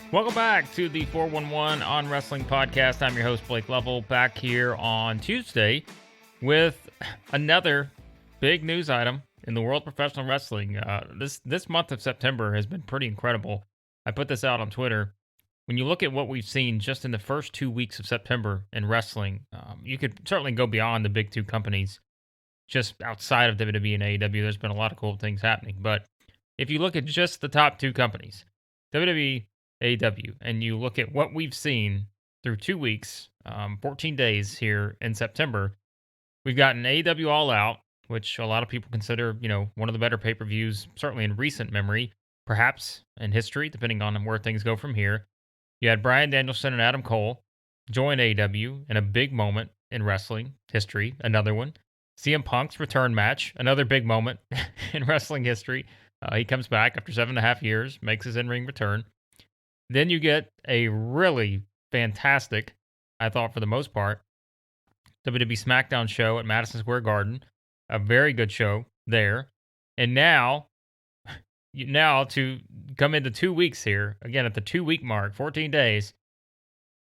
Welcome back to the 411 on Wrestling podcast. I'm your host, Blake Lovell, back here on Tuesday with another big news item in the world of professional wrestling. This month of September has been pretty incredible. I put this out on Twitter. When you look at what we've seen just in the first 2 weeks of September in wrestling, you could certainly go beyond the big two companies just outside of WWE and AEW. There's been a lot of cool things happening. But if you look at just the top two companies, WWE, AEW, and you look at what we've seen through 2 weeks, 14 days here in September, we've gotten AEW All Out, which a lot of people consider, one of the better pay-per-views, certainly in recent memory, perhaps in history, depending on where things go from here. You had Bryan Danielson and Adam Cole join AEW in a big moment in wrestling history, another one. CM Punk's return match, another big moment in wrestling history. He comes back after 7.5 years, makes his in-ring return. Then you get a really fantastic, I thought for the most part, WWE SmackDown show at Madison Square Garden. A very good show there. And now to come into 2 weeks here, again at the 2-week mark, 14 days,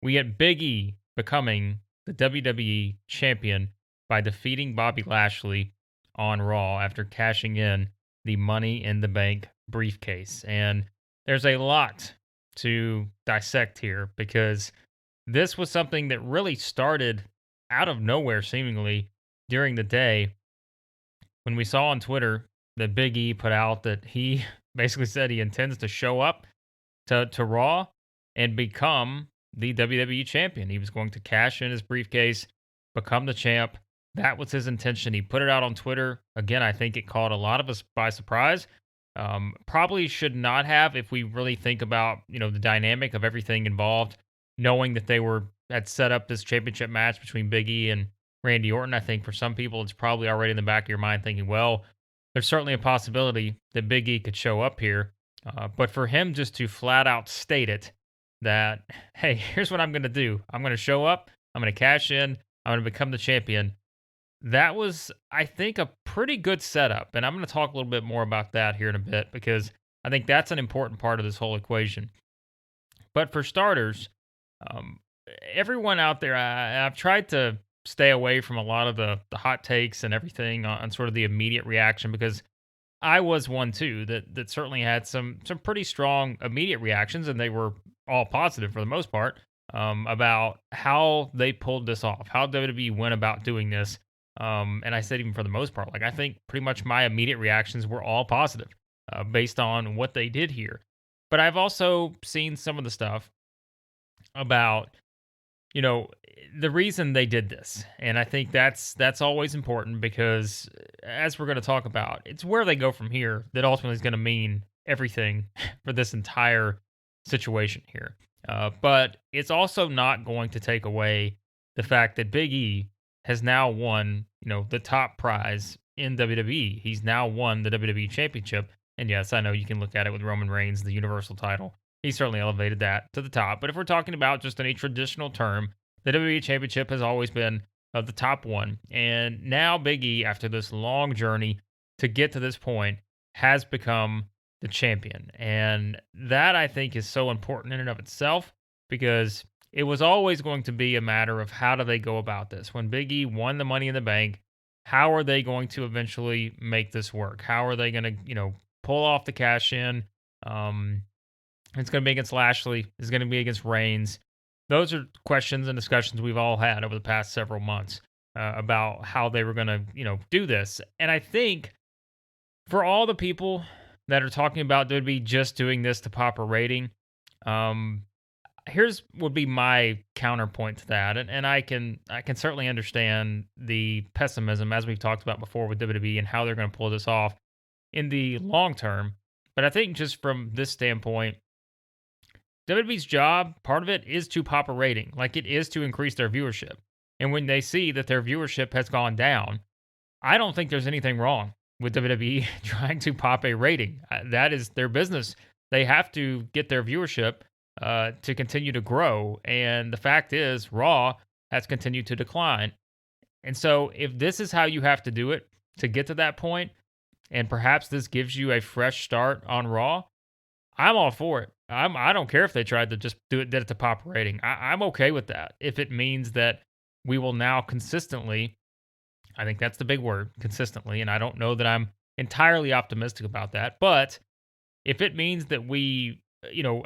we get Big E becoming the WWE Champion by defeating Bobby Lashley on Raw after cashing in the Money in the Bank briefcase. And there's a lot to dissect here because this was something that really started out of nowhere seemingly during the day when we saw on Twitter that Big E put out that he basically said he intends to show up to Raw and become the WWE champion. He was going to cash in his briefcase, become the champ. That was his intention. He put it out on Twitter. Again, I think it caught a lot of us by surprise. Probably should not have if we really think about, the dynamic of everything involved, knowing that they had set up this championship match between Big E and Randy Orton. I think for some people, it's probably already in the back of your mind thinking, well, there's certainly a possibility that Big E could show up here. But for him just to flat out state it that, hey, here's what I'm going to do. I'm going to show up. I'm going to cash in. I'm going to become the champion. That was, I think, a pretty good setup. And I'm going to talk a little bit more about that here in a bit because I think that's an important part of this whole equation. But for starters, everyone out there, I've tried to stay away from a lot of the hot takes and everything on sort of the immediate reaction because I was one too that certainly had some pretty strong immediate reactions, and they were all positive for the most part, about how they pulled this off, how WWE went about doing this. And I said even for the most part, I think pretty much my immediate reactions were all positive based on what they did here. But I've also seen some of the stuff about, the reason they did this. And I think that's always important because as we're going to talk about, it's where they go from here that ultimately is going to mean everything for this entire situation here. But it's also not going to take away the fact that Big E has now won, the top prize in WWE. He's now won the WWE Championship. And yes, I know you can look at it with Roman Reigns, the Universal title. He certainly elevated that to the top. But if we're talking about just in a traditional term, the WWE Championship has always been the top one. And now Big E, after this long journey to get to this point, has become the champion. And that, I think, is so important in and of itself because it was always going to be a matter of how do they go about this. When Big E won the Money in the Bank, how are they going to eventually make this work? How are they going to, pull off the cash in? It's going to be against Lashley. It's going to be against Reigns. Those are questions and discussions we've all had over the past several months about how they were going to, do this. And I think for all the people that are talking about WWE just doing this to pop a rating, here's would be my counterpoint to that, and I can certainly understand the pessimism as we've talked about before with WWE and how they're going to pull this off in the long term. But I think just from this standpoint, WWE's job, part of it is to pop a rating, like it is to increase their viewership. And when they see that their viewership has gone down, I don't think there's anything wrong with WWE trying to pop a rating. That is their business. They have to get their viewership to continue to grow. And the fact is, Raw has continued to decline. And so if this is how you have to do it to get to that point, and perhaps this gives you a fresh start on Raw, I'm all for it. I don't care if they tried to just did it to pop rating. I'm okay with that if it means that we will now consistently. I think that's the big word, consistently, and I don't know that I'm entirely optimistic about that, but if it means that we,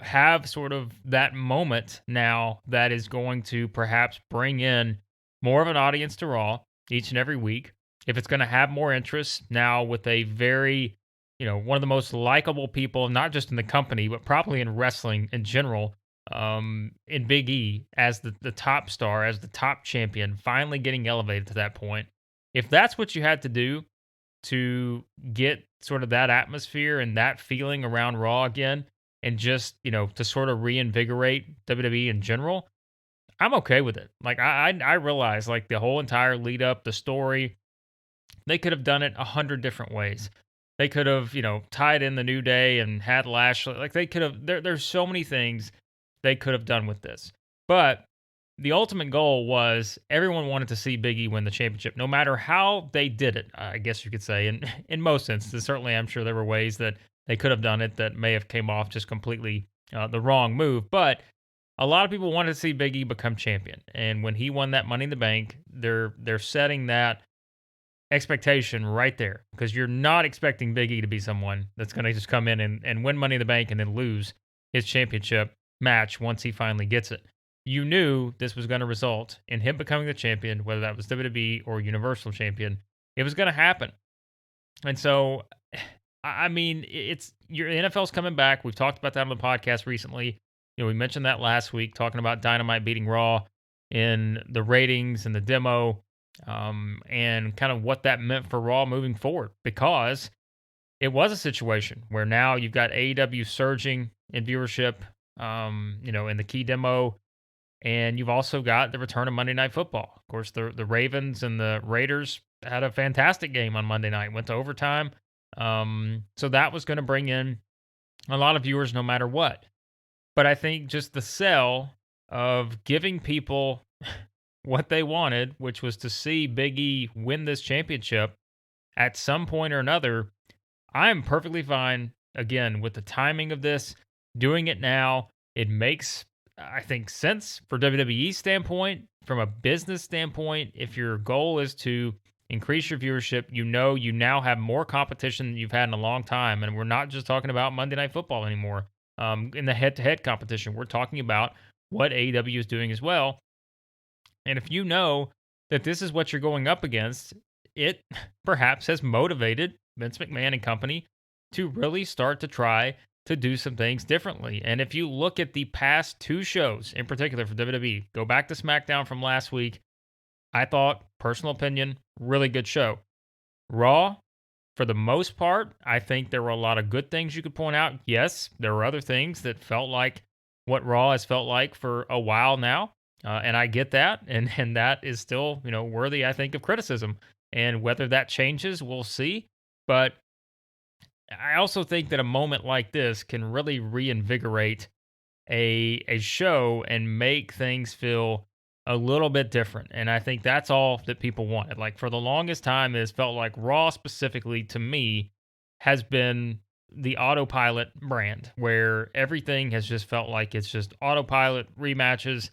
have sort of that moment now that is going to perhaps bring in more of an audience to Raw each and every week, if it's going to have more interest now with a very, one of the most likable people, not just in the company, but probably in wrestling in general, in Big E as the top star, as the top champion, finally getting elevated to that point. If that's what you had to do to get sort of that atmosphere and that feeling around Raw again, and just, to sort of reinvigorate WWE in general, I'm okay with it. Like I realize like the whole entire lead up, the story, they could have done it 100 different ways. They could have, tied in the New Day and had Lashley. Like they could have. There's so many things they could have done with this, but the ultimate goal was everyone wanted to see Big E win the championship, no matter how they did it. I guess you could say, in most instances, certainly, I'm sure there were ways that they could have done it that may have came off just completely the wrong move. But a lot of people wanted to see Big E become champion, and when he won that Money in the Bank, they're setting that expectation right there because you're not expecting Big E to be someone that's going to just come in and win Money in the Bank and then lose his championship match once he finally gets it. You knew this was going to result in him becoming the champion, whether that was WWE or Universal Champion. It was going to happen. And so, I mean, it's your NFL's coming back. We've talked about that on the podcast recently. We mentioned that last week, talking about Dynamite beating Raw in the ratings and the demo, and kind of what that meant for Raw moving forward. Because it was a situation where now you've got AEW surging in viewership, in the key demo. And you've also got the return of Monday Night Football. Of course, the Ravens and the Raiders had a fantastic game on Monday night, went to overtime. So that was going to bring in a lot of viewers no matter what. But I think just the sell of giving people what they wanted, which was to see Big E win this championship at some point or another, I'm perfectly fine, again, with the timing of this, doing it now. It makes, I think, sense for WWE standpoint, from a business standpoint. If your goal is to increase your viewership, you now have more competition than you've had in a long time. And we're not just talking about Monday Night Football anymore. In the head-to-head competition, we're talking about what AEW is doing as well. And if you know that this is what you're going up against, it perhaps has motivated Vince McMahon and company to really start to try to do some things differently. And if you look at the past two shows, in particular for WWE, go back to SmackDown from last week, I thought, personal opinion, really good show. Raw, for the most part, I think there were a lot of good things you could point out. Yes, there were other things that felt like what Raw has felt like for a while now. And I get that. And that is still, worthy, I think, of criticism. And whether that changes, we'll see. But I also think that a moment like this can really reinvigorate a show and make things feel a little bit different. And I think that's all that people wanted. Like for the longest time, it's felt like Raw specifically to me has been the autopilot brand where everything has just felt like it's just autopilot rematches,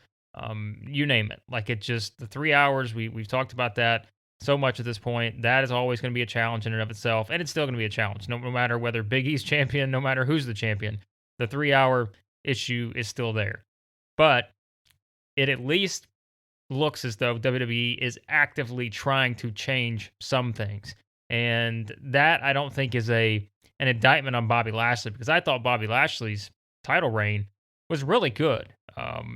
you name it. Like it just the 3 hours we've talked about that so much at this point. That is always going to be a challenge in and of itself, and it's still going to be a challenge no matter whether Big E's champion, no matter who's the champion. The 3 hour issue is still there, but it at least looks as though WWE is actively trying to change some things. And that I don't think is an indictment on Bobby Lashley, because I thought Bobby Lashley's title reign was really good.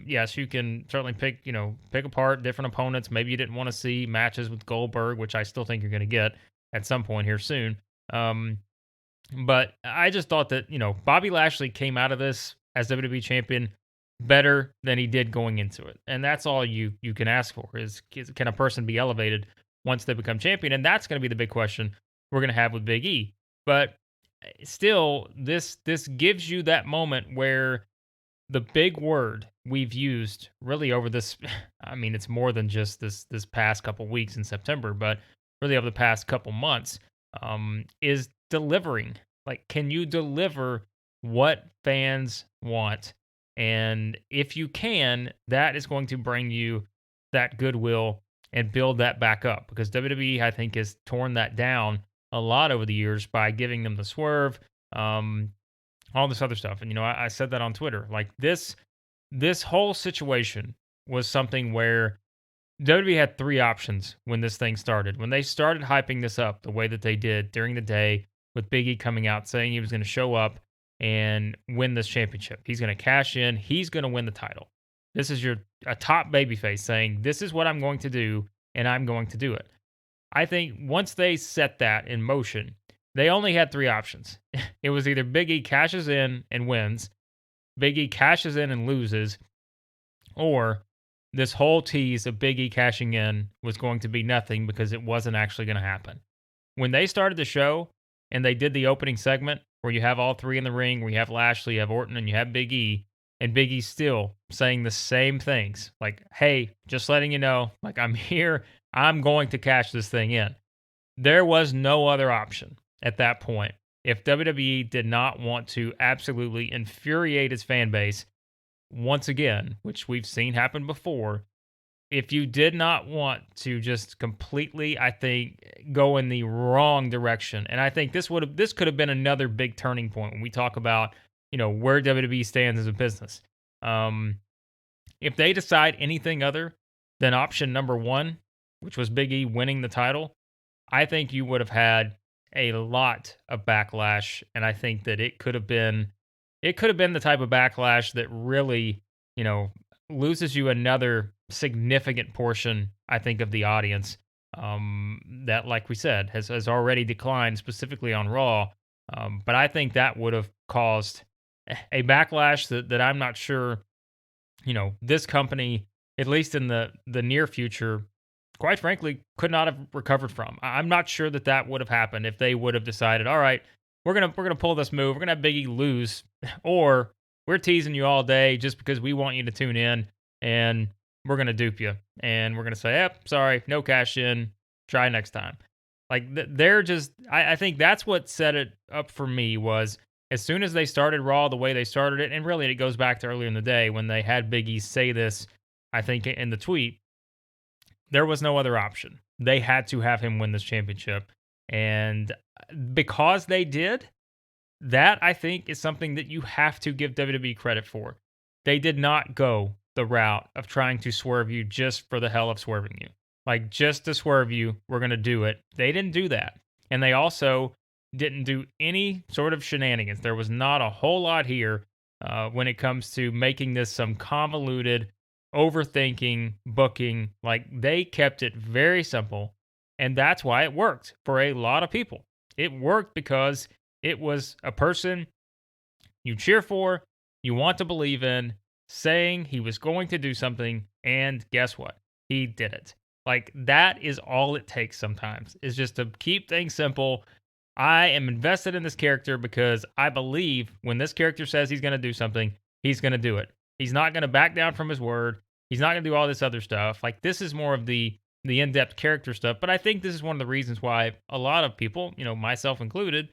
Yes, you can certainly pick apart different opponents. Maybe you didn't want to see matches with Goldberg, which I still think you're going to get at some point here soon. But I just thought that, Bobby Lashley came out of this as WWE champion better than he did going into it. And that's all you can ask for is can a person be elevated once they become champion? And that's going to be the big question we're going to have with Big E. But still, this gives you that moment where the big word we've used really over this, I mean, it's more than just this past couple weeks in September, but really over the past couple months, is delivering. Like, can you deliver what fans want. And if you can, that is going to bring you that goodwill and build that back up, because WWE, I think, has torn that down a lot over the years by giving them the swerve, um, all this other stuff. And, I said that on Twitter. Like this whole situation was something where WWE had three options when this thing started. When they started hyping this up the way that they did during the day, with Big E coming out saying he was going to show up and win this championship. He's going to cash in. He's going to win the title. This is a top babyface saying, this is what I'm going to do, and I'm going to do it. I think once they set that in motion, they only had three options. It was either Big E cashes in and wins, Big E cashes in and loses, or this whole tease of Big E cashing in was going to be nothing because it wasn't actually going to happen. When they started the show and they did the opening segment where you have all three in the ring, where you have Lashley, you have Orton, and you have Big E, and Big E still saying the same things. Like, hey, just letting you know, like, I'm here. I'm going to cash this thing in. There was no other option at that point. If WWE did not want to absolutely infuriate its fan base, once again, which we've seen happen before, if you did not want to just completely, I think, go in the wrong direction, and I think this could have been another big turning point when we talk about, where WWE stands as a business. If they decide anything other than option number one, which was Big E winning the title, I think you would have had a lot of backlash, and I think that it could have been the type of backlash that really, loses you another significant portion, I think, of the audience, that, like we said, has already declined, specifically on Raw. But I think that would have caused a backlash that I'm not sure, this company, at least in the near future, quite frankly, could not have recovered from. I'm not sure that would have happened if they would have decided, all right, we're gonna pull this move. We're gonna have Big E lose, or we're teasing you all day just because we want you to tune in, and we're gonna dupe you, and we're gonna say, "Yep, sorry, no cash in. Try next time." Like they're just, I think that's what set it up for me, was as soon as they started Raw the way they started it, and really it goes back to earlier in the day when they had Big E say this, I think, in the tweet. There was no other option. They had to have him win this championship. And because they did, that I think is something that you have to give WWE credit for. They did not go the route of trying to swerve you just for the hell of swerving you. Like, just to swerve you, we're going to do it. They didn't do that. And they also didn't do any sort of shenanigans. There was not a whole lot here when it comes to making this some convoluted, overthinking booking. Like, they kept it very simple, and that's why it worked for a lot of people. It worked because it was a person you cheer for, you want to believe in, saying he was going to do something, and guess what? He did it. Like, that is all it takes sometimes, is just to keep things simple. I am invested in this character because I believe when this character says he's going to do something, he's going to do it. He's not going to back down from his word. He's not going to do all this other stuff. Like, this is more of the in-depth character stuff. But I think this is one of the reasons why a lot of people, myself included,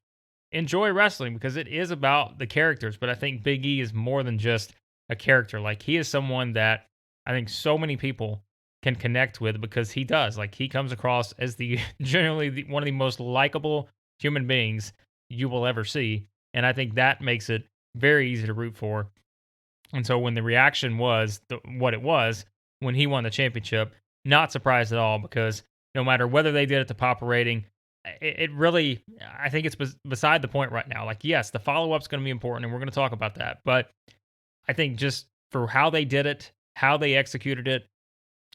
enjoy wrestling, because it is about the characters. But I think Big E is more than just a character. Like, he is someone that I think so many people can connect with, because he does. Like, he comes across as generally one of the most likable human beings you will ever see. And I think that makes it very easy to root for. And so when the reaction was what it was when he won the championship, not surprised at all, because no matter whether they did it to pop a rating, it really, I think it's beside the point right now. Like, yes, the follow-up's going to be important, and we're going to talk about that. But I think just for how they did it, how they executed it,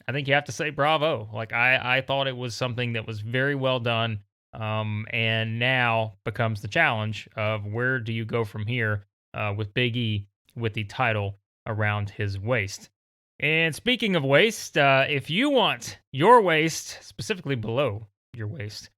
I think you have to say bravo. Like, I thought it was something that was very well done, and now becomes the challenge of where do you go from here with Big E with the title around his waist. And speaking of waist, if you want your waist, specifically below your waist,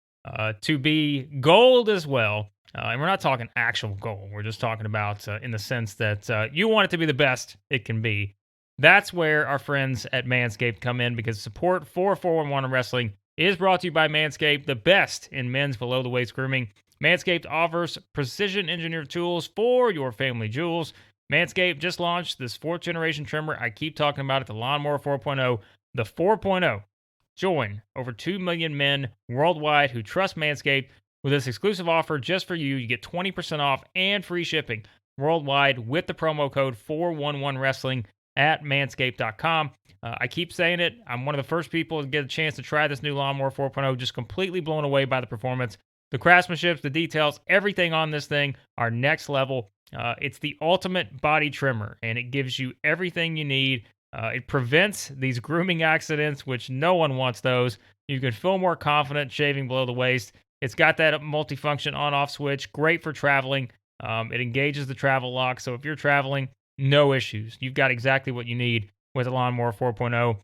to be gold as well, and we're not talking actual gold, we're just talking about in the sense that you want it to be the best it can be, that's where our friends at Manscaped come in, because support for 411 Wrestling is brought to you by Manscaped, the best in men's below-the-waist grooming. Manscaped offers precision-engineered tools for your family jewels. Manscaped just launched this 4th-generation trimmer. I keep talking about it, the Lawnmower 4.0. The 4.0. Join over 2 million men worldwide who trust Manscaped with this exclusive offer just for you. You get 20% off and free shipping worldwide with the promo code 411wrestling at manscaped.com. I keep saying it. I'm one of the first people to get a chance to try this new Lawnmower 4.0, just completely blown away by the performance. The craftsmanship, the details, everything on this thing are next level. It's the ultimate body trimmer, and it gives you everything you need. It prevents these grooming accidents, which no one wants those. You can feel more confident shaving below the waist. It's got that multifunction on-off switch, great for traveling. It engages the travel lock, so if you're traveling, no issues. You've got exactly what you need with the Lawnmower 4.0.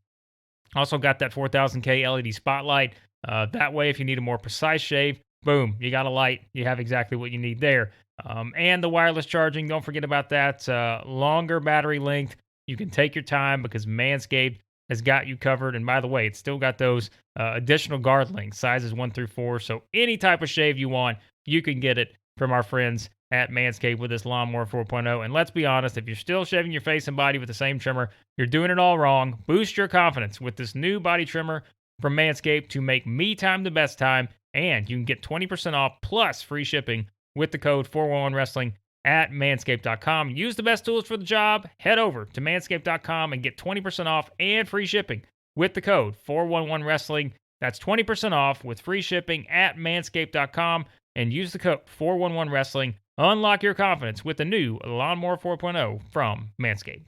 Also got that 4000K LED spotlight. That way, if you need a more precise shave, boom, you got a light. You have exactly what you need there. And the wireless charging, don't forget about that. Longer battery length. You can take your time because Manscaped has got you covered. And by the way, it's still got those additional guard lengths, sizes 1 through 4. So any type of shave you want, you can get it from our friends at Manscaped with this Lawnmower 4.0. And let's be honest, if you're still shaving your face and body with the same trimmer, you're doing it all wrong. Boost your confidence with this new body trimmer from Manscaped to make me time the best time. And you can get 20% off plus free shipping with the code 411wrestling at manscaped.com. Use the best tools for the job. Head over to manscaped.com and get 20% off and free shipping with the code 411wrestling. That's 20% off with free shipping at manscaped.com and use the code 411wrestling. Unlock your confidence with the new Lawnmower 4.0 from Manscaped.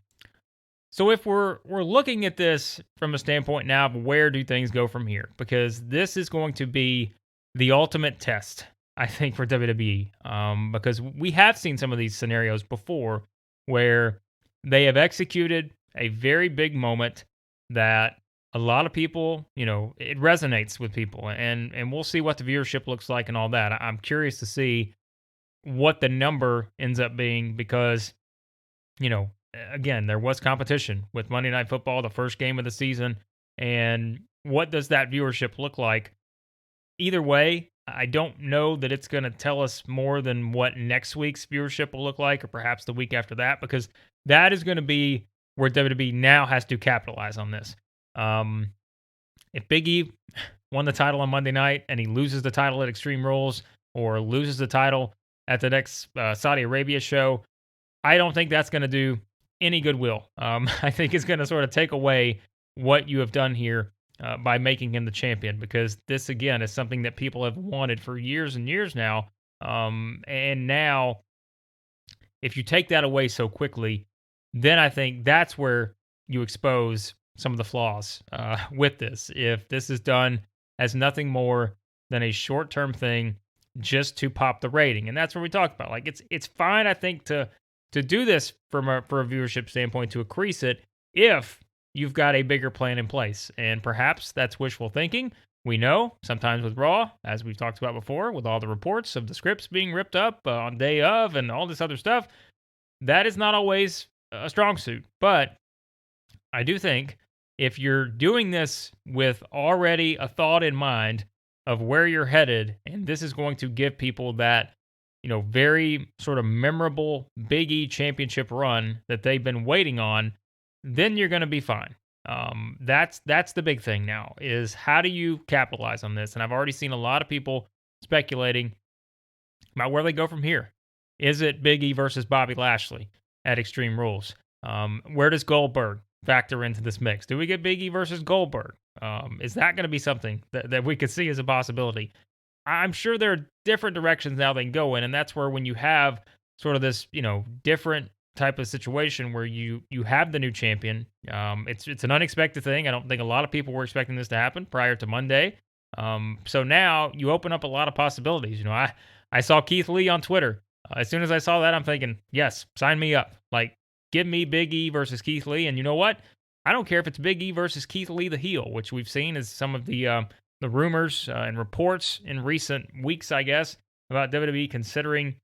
So if we're looking at this from a standpoint now of where do things go from here, because this is going to be the ultimate test, I think, for WWE, because we have seen some of these scenarios before where they have executed a very big moment that a lot of people, it resonates with people, and we'll see what the viewership looks like and all that. I'm curious to see what the number ends up being because, again, there was competition with Monday Night Football, the first game of the season, and what does that viewership look like? Either way, I don't know that it's going to tell us more than what next week's viewership will look like, or perhaps the week after that, because that is going to be where WWE now has to capitalize on this. If Big E won the title on Monday night and he loses the title at Extreme Rules or loses the title at the next Saudi Arabia show, I don't think that's going to do any goodwill. I think it's going to sort of take away what you have done here by making him the champion, because this, again, is something that people have wanted for years and years now. And now, if you take that away so quickly, then I think that's where you expose some of the flaws with this. If this is done as nothing more than a short-term thing just to pop the rating, and that's what we talked about. Like it's fine, I think, to do this for a viewership standpoint, to increase it if you've got a bigger plan in place. And perhaps that's wishful thinking. We know sometimes with Raw, as we've talked about before, with all the reports of the scripts being ripped up on day of and all this other stuff, that is not always a strong suit. But I do think if you're doing this with already a thought in mind of where you're headed, and this is going to give people that, very sort of memorable Big E championship run that they've been waiting on, then you're going to be fine. That's the big thing now, is how do you capitalize on this? And I've already seen a lot of people speculating about where they go from here. Is it Big E versus Bobby Lashley at Extreme Rules? Where does Goldberg factor into this mix? Do we get Big E versus Goldberg? Is that going to be something that we could see as a possibility? I'm sure there are different directions now they can go in, and that's where when you have sort of this, different type of situation where you have the new champion, it's an unexpected thing. I don't think a lot of people were expecting this to happen prior to Monday. So now you open up a lot of possibilities. I saw Keith Lee on Twitter. As soon as I saw that, I'm thinking, yes, sign me up. Like, give me Big E versus Keith Lee. And you know what? I don't care if it's Big E versus Keith Lee the heel, which we've seen as some of the rumors and reports in recent weeks, I guess, about WWE considering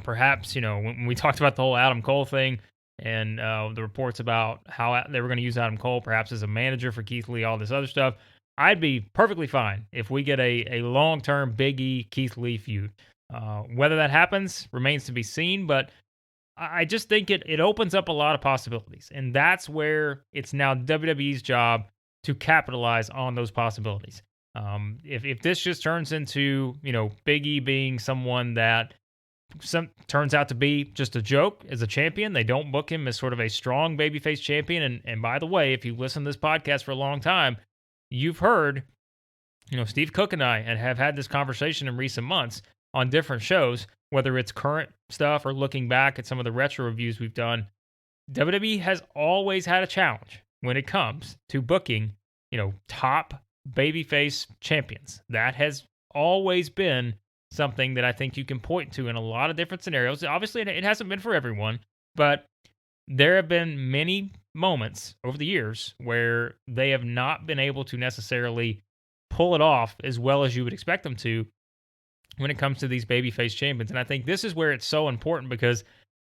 perhaps, when we talked about the whole Adam Cole thing and the reports about how they were going to use Adam Cole perhaps as a manager for Keith Lee, all this other stuff. I'd be perfectly fine if we get a long-term Big E Keith Lee feud. Whether that happens remains to be seen, but I just think it opens up a lot of possibilities, and that's where it's now WWE's job to capitalize on those possibilities. If this just turns into Big E being someone that turns out to be just a joke as a champion, they don't book him as sort of a strong babyface champion. And by the way, if you listen to this podcast for a long time, you've heard Steve Cook and I and have had this conversation in recent months on different shows, whether it's current stuff or looking back at some of the retro reviews we've done. WWE has always had a challenge when it comes to booking, top babyface champions. That has always been something that I think you can point to in a lot of different scenarios. Obviously, it hasn't been for everyone, but there have been many moments over the years where they have not been able to necessarily pull it off as well as you would expect them to when it comes to these babyface champions. And I think this is where it's so important, because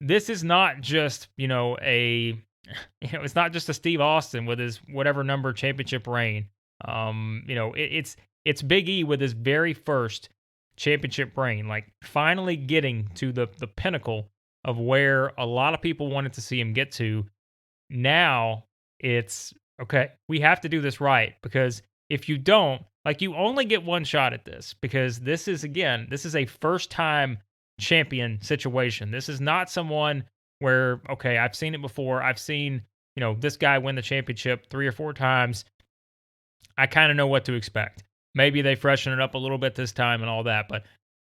this is not just, it's not just a Steve Austin with his whatever number championship reign. It's Big E with his very first championship reign, like finally getting to the pinnacle of where a lot of people wanted to see him get to. Now it's okay, we have to do this right, because if you don't, you only get one shot at this, because this is a first time champion situation. This is not someone where, okay, I've seen it before. I've seen, this guy win the championship 3 or 4 times. I kind of know what to expect. Maybe they freshen it up a little bit this time and all that, but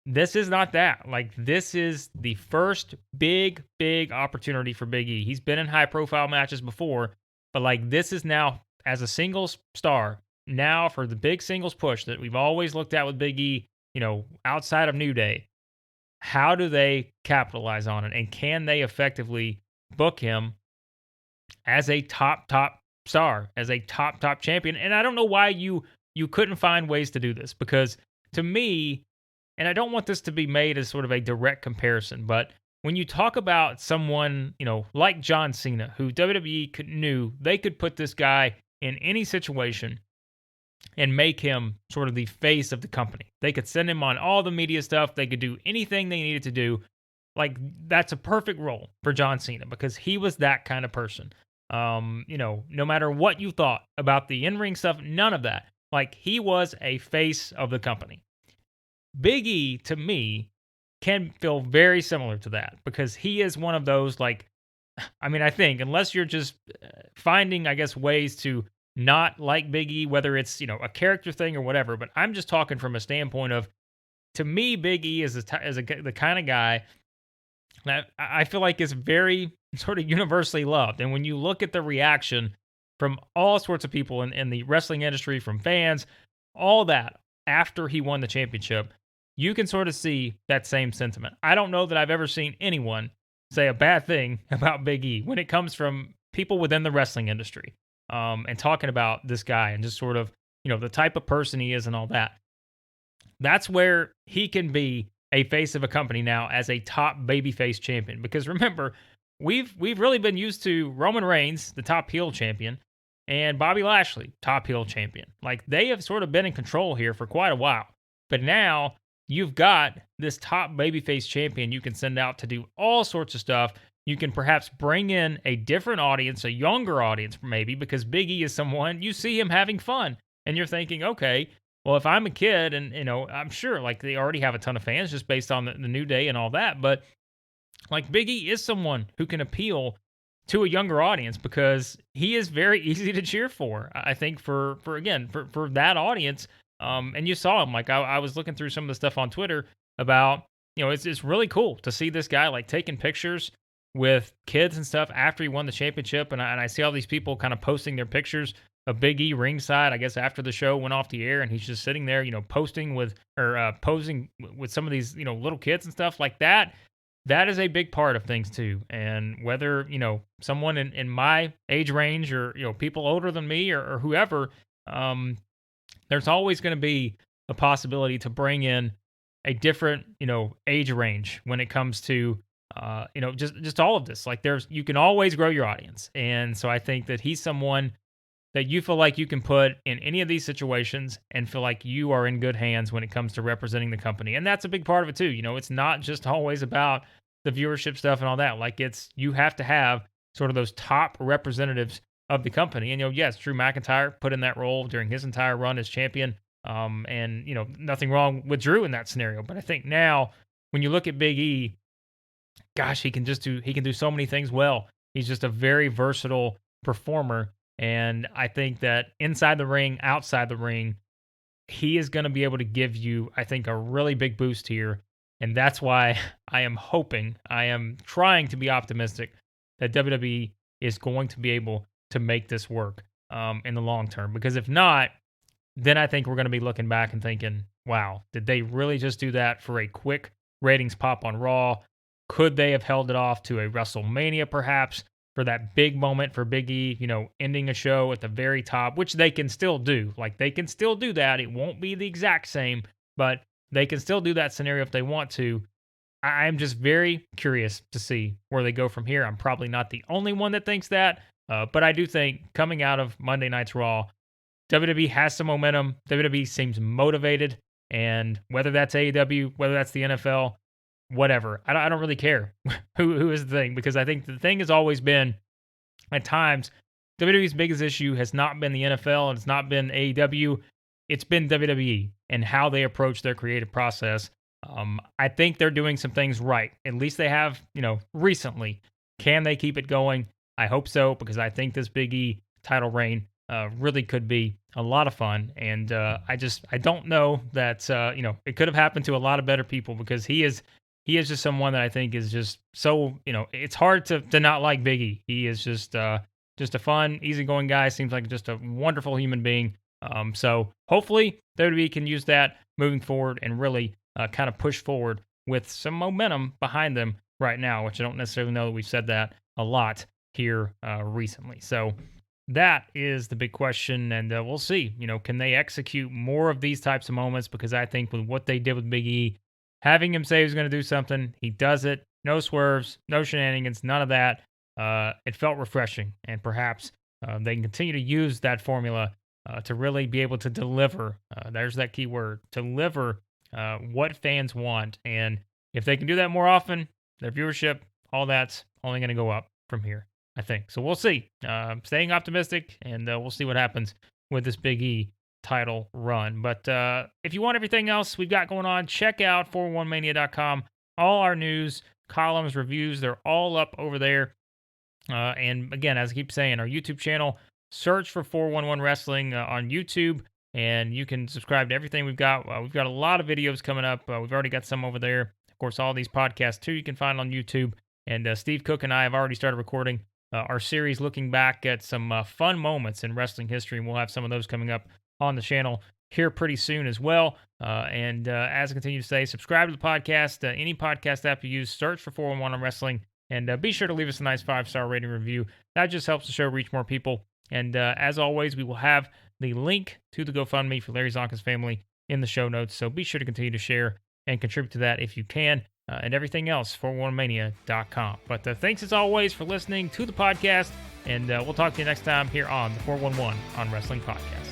this is not that. This is the first big opportunity for Big E. He's been in high profile matches before, but this is now as a singles star, now for the big singles push that we've always looked at with Big E, outside of New Day. How do they capitalize on it? And can they effectively book him as a top star, as a top champion? And I don't know why you couldn't find ways to do this, because to me, and I don't want this to be made as sort of a direct comparison, but when you talk about someone, like John Cena, who WWE knew they could put this guy in any situation and make him sort of the face of the company. They could send him on all the media stuff. They could do anything they needed to do. That's a perfect role for John Cena, because he was that kind of person. No matter what you thought about the in-ring stuff, none of that. He was a face of the company. Big E, to me, can feel very similar to that, because he is one of those, I think, unless you're just finding, I guess, ways to not like Big E, whether it's, a character thing or whatever, but I'm just talking from a standpoint of, to me, Big E is the kind of guy that I feel like is very sort of universally loved. And when you look at the reaction from all sorts of people in the wrestling industry, from fans, all that, after he won the championship, you can sort of see that same sentiment. I don't know that I've ever seen anyone say a bad thing about Big E when it comes from people within the wrestling industry, and talking about this guy and just sort of, the type of person he is and all that. That's where he can be a face of a company now as a top babyface champion. Because remember, we've really been used to Roman Reigns, the top heel champion, and Bobby Lashley, top heel champion. They have sort of been in control here for quite a while. But now you've got this top babyface champion you can send out to do all sorts of stuff. You can perhaps bring in a different audience, a younger audience maybe, because Big E is someone, you see him having fun. And you're thinking, okay, well, if I'm a kid, and, I'm sure, they already have a ton of fans just based on the New Day and all that. But, Big E is someone who can appeal to a younger audience, because he is very easy to cheer for. I think for that audience. And you saw him, I was looking through some of the stuff on Twitter about, it's really cool to see this guy taking pictures with kids and stuff after he won the championship. And I see all these people kind of posting their pictures of Big E ringside, I guess, after the show went off the air, and he's just sitting there, posing with some of these, little kids and stuff like that. That is a big part of things too. And whether, someone in my age range, or, people older than me, or whoever, there's always going to be a possibility to bring in a different, age range when it comes to, just all of this. You can always grow your audience. And so I think that he's someone that you feel like you can put in any of these situations and feel like you are in good hands when it comes to representing the company. And that's a big part of it too. It's not just always about the viewership stuff and all that. Like you have to have sort of those top representatives of the company. And yes, Drew McIntyre put in that role during his entire run as champion. And nothing wrong with Drew in that scenario. But I think now when you look at Big E, gosh, he can do so many things well. He's just a very versatile performer. And I think that inside the ring, outside the ring, he is going to be able to give you, I think, a really big boost here. And that's why I am trying to be optimistic that WWE is going to be able to make this work in the long term. Because if not, then I think we're going to be looking back and thinking, wow, did they really just do that for a quick ratings pop on Raw? Could they have held it off to a WrestleMania perhaps for that big moment for Big E, ending a show at the very top, which they can still do. Like they can still do that. It won't be the exact same, but they can still do that scenario if they want to. I'm just very curious to see where they go from here. I'm probably not the only one that thinks that, but I do think coming out of Monday Night's Raw, WWE has some momentum. WWE seems motivated, and whether that's AEW, whether that's the NFL, whatever, I don't really care who is the thing, because I think the thing has always been, at times, WWE's biggest issue has not been the NFL and it's not been AEW. It's been WWE and how they approach their creative process. I think they're doing some things right. At least they have, recently. Can they keep it going? I hope so, because I think this Big E title reign really could be a lot of fun. And I don't know that, it could have happened to a lot of better people, because he is just someone that I think is just so, it's hard to not like Big E. He is just a fun, easygoing guy. Seems like just a wonderful human being. So hopefully WWE can use that moving forward and really kind of push forward with some momentum behind them right now, which I don't necessarily know that we've said that a lot here recently. So that is the big question, and we'll see. Can they execute more of these types of moments? Because I think with what they did with Big E, having him say he was going to do something, he does it. No swerves, no shenanigans, none of that. It felt refreshing, and perhaps they can continue to use that formula to really be able to deliver. There's that key word, deliver what fans want. And if they can do that more often, their viewership, all that's only going to go up from here, I think. So we'll see. Staying optimistic, and we'll see what happens with this Big E title run. But if you want everything else we've got going on, check out 411mania.com. All our news, columns, reviews, they're all up over there. And again, as I keep saying, our YouTube channel, search for 411 Wrestling on YouTube, and you can subscribe to everything we've got. We've got a lot of videos coming up. We've already got some over there. Of course, all these podcasts, too, you can find on YouTube. And Steve Cook and I have already started recording our series looking back at some fun moments in wrestling history, and we'll have some of those coming up on the channel here pretty soon as well. And as I continue to say, subscribe to the podcast. Any podcast app you use, search for 411 on Wrestling, and be sure to leave us a nice 5-star rating review. That just helps the show reach more people. And as always, we will have the link to the GoFundMe for Larry Zonka's family in the show notes, so be sure to continue to share and contribute to that if you can, and everything else, 411mania.com. But thanks as always for listening to the podcast, and we'll talk to you next time here on the 411 on Wrestling Podcast.